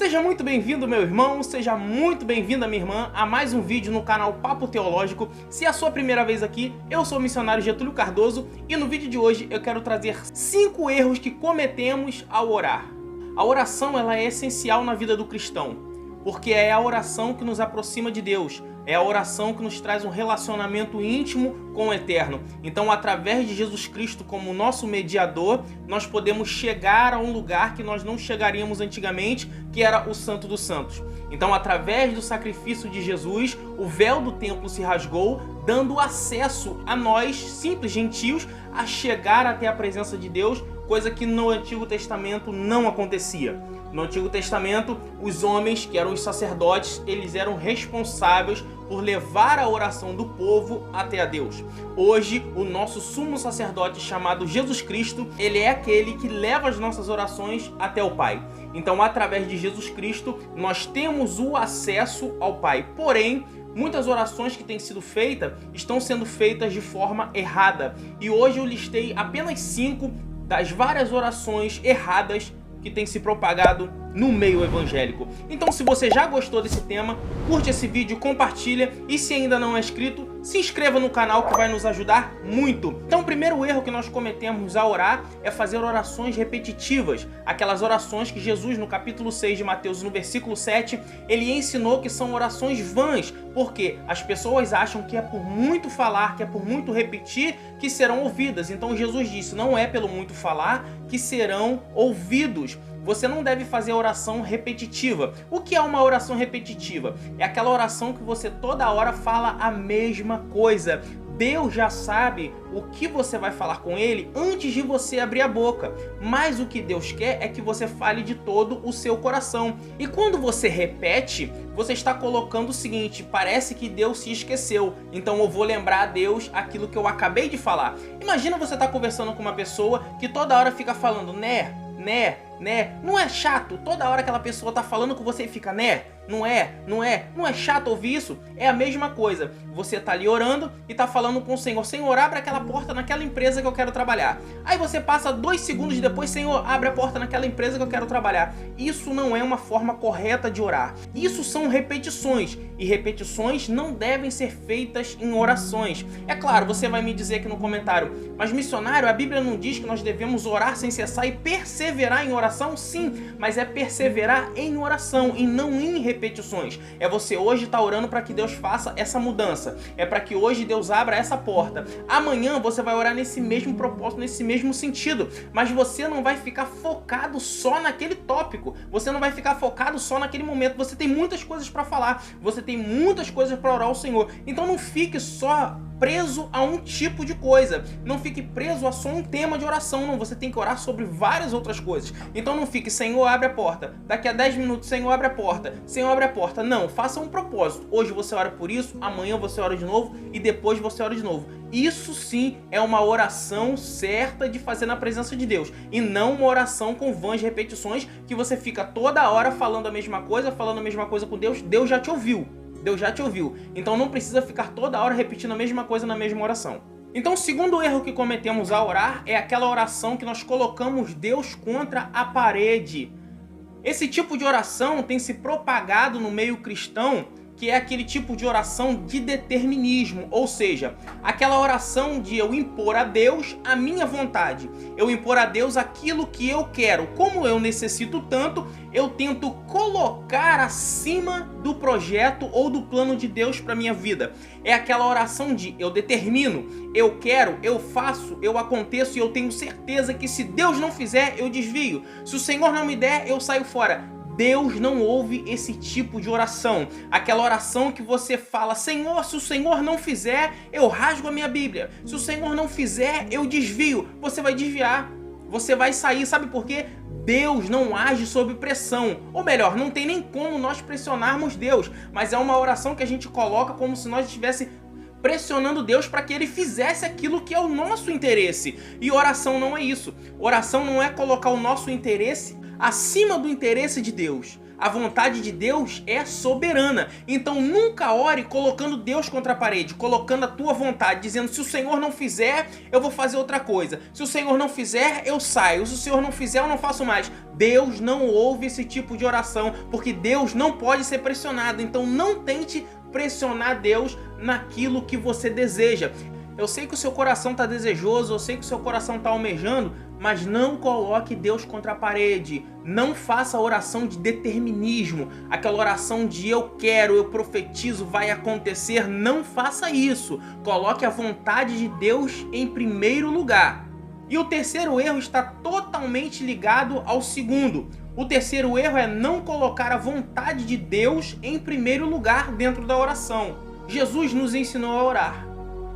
Seja muito bem-vindo, meu irmão, seja muito bem-vinda, minha irmã, a mais um vídeo no canal Papo Teológico. Se é a sua primeira vez aqui, eu sou o missionário Getúlio Cardoso e no vídeo de hoje eu quero trazer 5 erros que cometemos ao orar. A oração ela é essencial na vida do cristão, porque é a oração que nos aproxima de Deus, é a oração que nos traz um relacionamento íntimo com o Eterno. Então, através de Jesus Cristo como nosso mediador, nós podemos chegar a um lugar que nós não chegaríamos antigamente, que era o Santo dos Santos. Então, através do sacrifício de Jesus, o véu do templo se rasgou, dando acesso a nós, simples gentios, a chegar até a presença de Deus, coisa que no Antigo Testamento não acontecia. No Antigo Testamento, os homens, que eram os sacerdotes, eles eram responsáveis por levar a oração do povo até a Deus. Hoje, o nosso sumo sacerdote chamado Jesus Cristo, ele é aquele que leva as nossas orações até o Pai. Então, através de Jesus Cristo, nós temos o acesso ao Pai. Porém, muitas orações que têm sido feitas estão sendo feitas de forma errada. E hoje eu listei apenas 5 das várias orações erradas que tem se propagado no meio evangélico. Então, se você já gostou desse tema, curte esse vídeo, compartilha e se ainda não é inscrito, se inscreva no canal que vai nos ajudar muito. Então, o primeiro erro que nós cometemos ao orar é fazer orações repetitivas, aquelas orações que Jesus no capítulo 6 de Mateus, no versículo 7, ele ensinou que são orações vãs, porque as pessoas acham que é por muito falar, que é por muito repetir, que serão ouvidas. Então Jesus disse, não é pelo muito falar que serão ouvidos. Você não deve fazer oração repetitiva. O que é uma oração repetitiva? É aquela oração que você toda hora fala a mesma coisa. Deus já sabe o que você vai falar com Ele antes de você abrir a boca. Mas o que Deus quer é que você fale de todo o seu coração. E quando você repete, você está colocando o seguinte, parece que Deus se esqueceu. Então eu vou lembrar a Deus aquilo que eu acabei de falar. Imagina você estar conversando com uma pessoa que toda hora fica falando, né? Não é chato? Toda hora aquela pessoa tá falando com você e fica, né? Não é chato ouvir isso? É a mesma coisa. Você tá ali orando e tá falando com o Senhor. Senhor, abre aquela porta naquela empresa que eu quero trabalhar. Aí você passa 2 segundos depois, Senhor, abre a porta naquela empresa que eu quero trabalhar. Isso não é uma forma correta de orar. Isso são repetições. E repetições não devem ser feitas em orações. É claro, você vai me dizer aqui no comentário, mas missionário, a Bíblia não diz que nós devemos orar sem cessar e perseverar em oração? Sim, mas é perseverar em oração e não em repetições. É você hoje estar orando para que Deus faça essa mudança. É para que hoje Deus abra essa porta. Amanhã você vai orar nesse mesmo propósito, nesse mesmo sentido. Mas você não vai ficar focado só naquele tópico. Você não vai ficar focado só naquele momento. Você tem muitas coisas para falar. Você tem muitas coisas para orar ao Senhor. Então não fique só preso a um tipo de coisa. Não fique preso a só um tema de oração. Não, você tem que orar sobre várias outras coisas. Então não fique, Senhor, abre a porta. Daqui a 10 minutos, Senhor, abre a porta. Senhor, abre a porta. Não, faça um propósito. Hoje você ora por isso, amanhã você ora de novo e depois você ora de novo. Isso sim é uma oração certa de fazer na presença de Deus. E não uma oração com vãs repetições que você fica toda hora falando a mesma coisa com Deus. Deus já te ouviu. Deus já te ouviu. Então não precisa ficar toda hora repetindo a mesma coisa na mesma oração. Então o segundo erro que cometemos ao orar é aquela oração que nós colocamos Deus contra a parede. Esse tipo de oração tem se propagado no meio cristão, que é aquele tipo de oração de determinismo, ou seja, aquela oração de eu impor a Deus a minha vontade, eu impor a Deus aquilo que eu quero. Como eu necessito tanto, eu tento colocar acima do projeto ou do plano de Deus para minha vida. É aquela oração de eu determino, eu quero, eu faço, eu aconteço e eu tenho certeza que se Deus não fizer, eu desvio. Se o Senhor não me der, eu saio fora. Deus não ouve esse tipo de oração. Aquela oração que você fala, Senhor, se o Senhor não fizer, eu rasgo a minha Bíblia. Se o Senhor não fizer, eu desvio. Você vai desviar. Você vai sair. Sabe por quê? Deus não age sob pressão. Ou melhor, não tem nem como nós pressionarmos Deus. Mas é uma oração que a gente coloca como se nós estivéssemos pressionando Deus para que Ele fizesse aquilo que é o nosso interesse. E oração não é isso. Oração não é colocar o nosso interesse acima do interesse de Deus. A vontade de Deus é soberana. Então nunca ore colocando Deus contra a parede, colocando a tua vontade, dizendo: se o Senhor não fizer, eu vou fazer outra coisa. Se o Senhor não fizer, eu saio. Se o Senhor não fizer, eu não faço mais. Deus não ouve esse tipo de oração, porque Deus não pode ser pressionado. Então não tente pressionar Deus naquilo que você deseja. Eu sei que o seu coração está desejoso, eu sei que o seu coração está almejando, mas não coloque Deus contra a parede. Não faça oração de determinismo, aquela oração de eu quero, eu profetizo, vai acontecer. Não faça isso. Coloque a vontade de Deus em primeiro lugar. E o terceiro erro está totalmente ligado ao segundo. O terceiro erro é não colocar a vontade de Deus em primeiro lugar dentro da oração. Jesus nos ensinou a orar.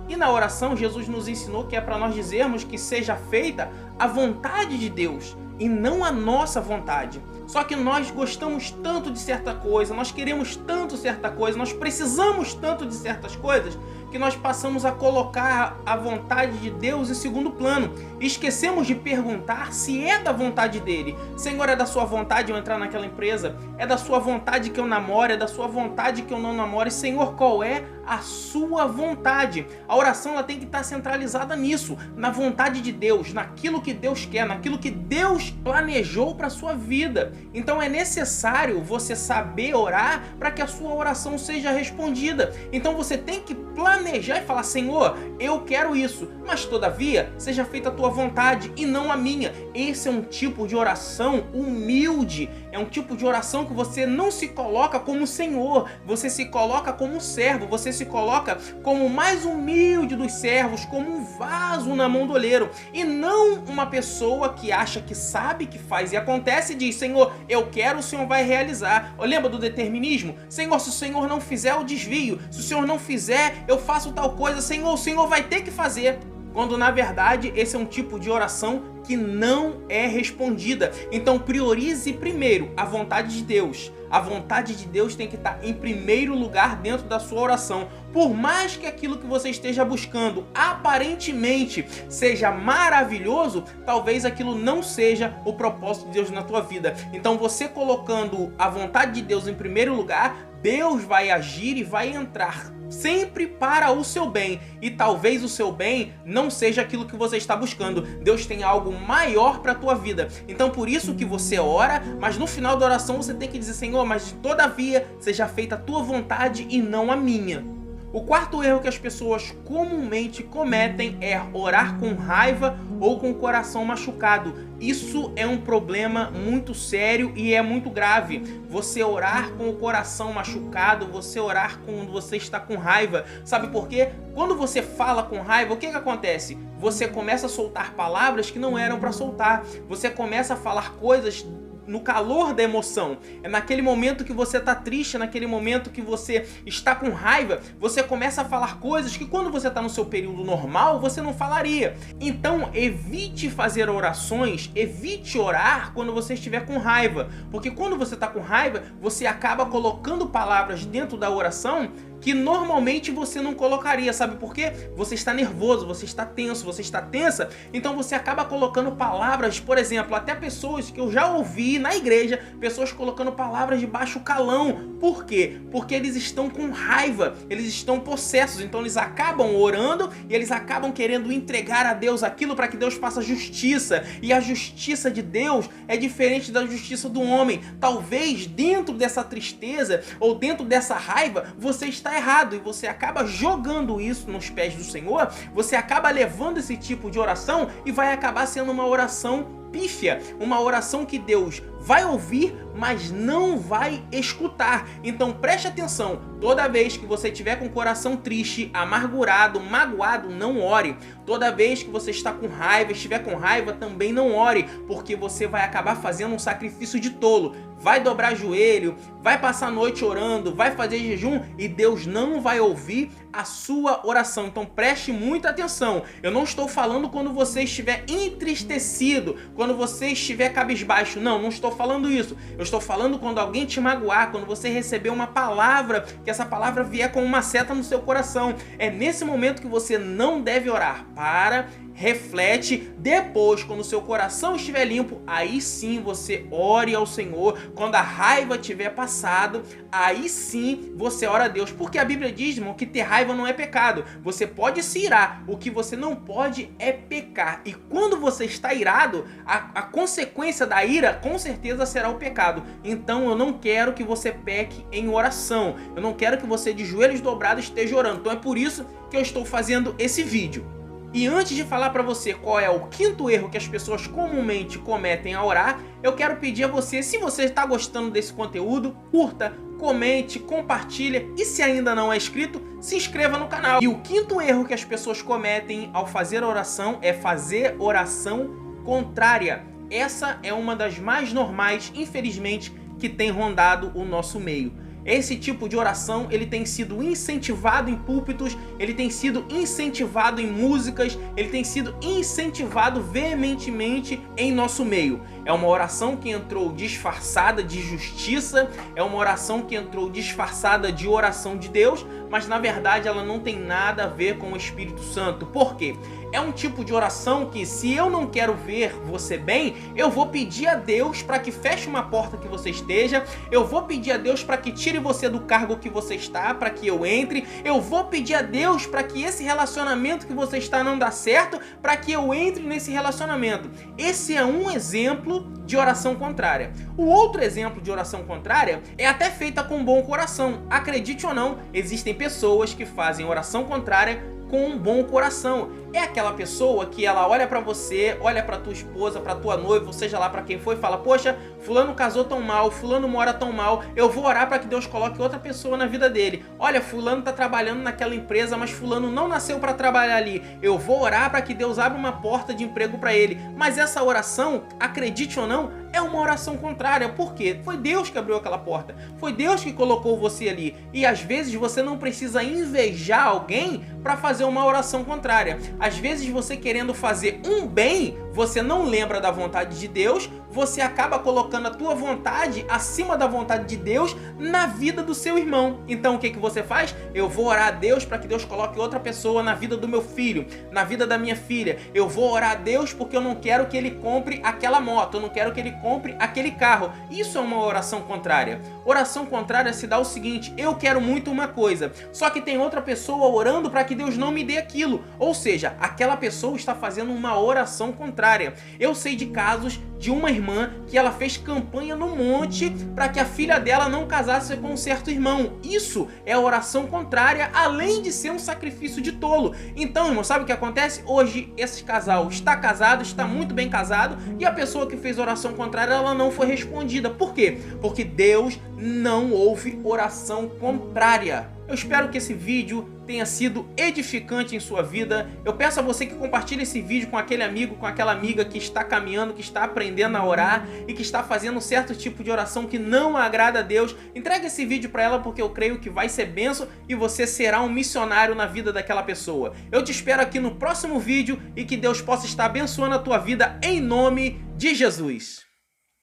E na oração, Jesus nos ensinou que é para nós dizermos que seja feita a vontade de Deus e não a nossa vontade. Só que nós gostamos tanto de certa coisa, nós queremos tanto certa coisa, nós precisamos tanto de certas coisas, que nós passamos a colocar a vontade de Deus em segundo plano. E esquecemos de perguntar se é da vontade dele. Senhor, é da sua vontade eu entrar naquela empresa? É da sua vontade que eu namore? É da sua vontade que eu não namore? Senhor, qual é a sua vontade? A oração ela tem que estar centralizada nisso, na vontade de Deus, naquilo que Deus quer, naquilo que Deus planejou para a sua vida. Então é necessário você saber orar para que a sua oração seja respondida. Então você tem que planejar e falar: Senhor, eu quero isso, mas todavia seja feita a tua vontade e não a minha. Esse é um tipo de oração humilde, é um tipo de oração que você não se coloca como Senhor, você se coloca como servo, você se coloca como o mais humilde dos servos, como um vaso na mão do oleiro, e não uma pessoa que acha que sabe, que faz e acontece e diz: Senhor, eu quero, o Senhor vai realizar. Lembra do determinismo? Senhor, se o Senhor não fizer, eu desvio. Se o Senhor não fizer, eu faço tal coisa. Senhor, o Senhor vai ter que fazer. Quando na verdade esse é um tipo de oração que não é respondida. Então priorize primeiro a vontade de Deus. A vontade de Deus tem que estar em primeiro lugar dentro da sua oração. Por mais que aquilo que você esteja buscando aparentemente seja maravilhoso, talvez aquilo não seja o propósito de Deus na tua vida. Então você colocando a vontade de Deus em primeiro lugar, Deus vai agir e vai entrar sempre para o seu bem. E talvez o seu bem não seja aquilo que você está buscando. Deus tem algo maior para a tua vida. Então por isso que você ora, mas no final da oração você tem que dizer: Senhor, mas todavia seja feita a tua vontade e não a minha. O quarto erro que as pessoas comumente cometem é orar com raiva ou com o coração machucado. Isso é um problema muito sério e é muito grave. Você orar com o coração machucado, você orar quando você está com raiva. Sabe por quê? Quando você fala com raiva, o que acontece? Você começa a soltar palavras que não eram para soltar. Você começa a falar coisas no calor da emoção. É naquele momento que você está triste, naquele momento que você está com raiva, você começa a falar coisas que quando você está no seu período normal, você não falaria. Então evite fazer orações, evite orar quando você estiver com raiva, porque quando você está com raiva, você acaba colocando palavras dentro da oração que normalmente você não colocaria. Sabe por quê? Você está nervoso, você está tenso, você está tensa, então você acaba colocando palavras, por exemplo, até pessoas que eu já ouvi na igreja, pessoas colocando palavras de baixo calão. Por quê? Porque eles estão com raiva, eles estão possessos, então eles acabam orando e eles acabam querendo entregar a Deus aquilo para que Deus faça justiça, e a justiça de Deus é diferente da justiça do homem. Talvez dentro dessa tristeza ou dentro dessa raiva você está errado e você acaba jogando isso nos pés do Senhor, você acaba levando esse tipo de oração e vai acabar sendo uma oração pífia, uma oração que Deus vai ouvir, mas não vai escutar. Então preste atenção, toda vez que você estiver com o coração triste, amargurado, magoado, não ore. Toda vez que você está com raiva, estiver com raiva, também não ore, porque você vai acabar fazendo um sacrifício de tolo. Vai dobrar joelho, vai passar a noite orando, vai fazer jejum e Deus não vai ouvir a sua oração. Então preste muita atenção. Eu não estou falando quando você estiver entristecido, quando você estiver cabisbaixo. Não estou falando isso. Eu estou falando quando alguém te magoar, quando você receber uma palavra, que essa palavra vier com uma seta no seu coração. É nesse momento que você não deve orar. Para reflete, depois, quando o seu coração estiver limpo, aí sim você ore ao Senhor. Quando a raiva tiver passado, aí sim você ora a Deus, porque a Bíblia diz, irmão, que ter raiva não é pecado. Você pode se irar, o que você não pode é pecar. E quando você está irado, a consequência da ira com certeza será o pecado. Então eu não quero que você peque em oração, eu não quero que você de joelhos dobrados esteja orando. Então é por isso que eu estou fazendo esse vídeo. E antes de falar para você qual é o quinto erro que as pessoas comumente cometem ao orar, eu quero pedir a você, se você está gostando desse conteúdo, curta, comente, compartilha e se ainda não é inscrito, se inscreva no canal. E o quinto erro que as pessoas cometem ao fazer oração é fazer oração contrária. Essa é uma das mais normais, infelizmente, que tem rondado o nosso meio. Esse tipo de oração, ele tem sido incentivado em púlpitos, ele tem sido incentivado em músicas, ele tem sido incentivado veementemente em nosso meio. É uma oração que entrou disfarçada de justiça, é uma oração que entrou disfarçada de oração de Deus, mas na verdade ela não tem nada a ver com o Espírito Santo. Por quê? É um tipo de oração que, se eu não quero ver você bem, eu vou pedir a Deus para que feche uma porta que você esteja, eu vou pedir a Deus para que tire você do cargo que você está, para que eu entre, eu vou pedir a Deus para que esse relacionamento que você está não dá certo, para que eu entre nesse relacionamento. Esse é um exemplo de oração contrária. O outro exemplo de oração contrária é até feita com bom coração. Acredite ou não, existem pessoas que fazem oração contrária com um bom coração. É aquela pessoa que ela olha pra você, olha pra tua esposa, pra tua noiva, ou seja lá pra quem foi, e fala: poxa, fulano casou tão mal, fulano mora tão mal, eu vou orar pra que Deus coloque outra pessoa na vida dele. Olha, fulano tá trabalhando naquela empresa, mas fulano não nasceu pra trabalhar ali. Eu vou orar pra que Deus abra uma porta de emprego pra ele. Mas essa oração, acredite ou não, é uma oração contrária. Por quê? Foi Deus que abriu aquela porta. Foi Deus que colocou você ali. E às vezes você não precisa invejar alguém para fazer uma oração contrária. Às vezes você querendo fazer um bem, você não lembra da vontade de Deus, você acaba colocando a tua vontade acima da vontade de Deus na vida do seu irmão. Então o que você faz? Eu vou orar a Deus para que Deus coloque outra pessoa na vida do meu filho, na vida da minha filha. Eu vou orar a Deus porque eu não quero que ele compre aquela moto, eu não quero que ele compre aquele carro. Isso é uma oração contrária. Oração contrária se dá o seguinte: eu quero muito uma coisa, só que tem outra pessoa orando para que Deus não me dê aquilo. Ou seja, aquela pessoa está fazendo uma oração contrária. Eu sei de casos de uma irmã que ela fez campanha no monte para que a filha dela não casasse com um certo irmão. Isso é oração contrária, além de ser um sacrifício de tolo. Então, irmão, sabe o que acontece? Hoje esse casal está casado, está muito bem casado, e a pessoa que fez oração contrária, ela não foi respondida. Por quê? Porque Deus não ouve oração contrária. Eu espero que esse vídeo tenha sido edificante em sua vida. Eu peço a você que compartilhe esse vídeo com aquele amigo, com aquela amiga que está caminhando, que está aprendendo a orar e que está fazendo um certo tipo de oração que não agrada a Deus. Entregue esse vídeo para ela, porque eu creio que vai ser bênção e você será um missionário na vida daquela pessoa. Eu te espero aqui no próximo vídeo e que Deus possa estar abençoando a tua vida em nome de Jesus.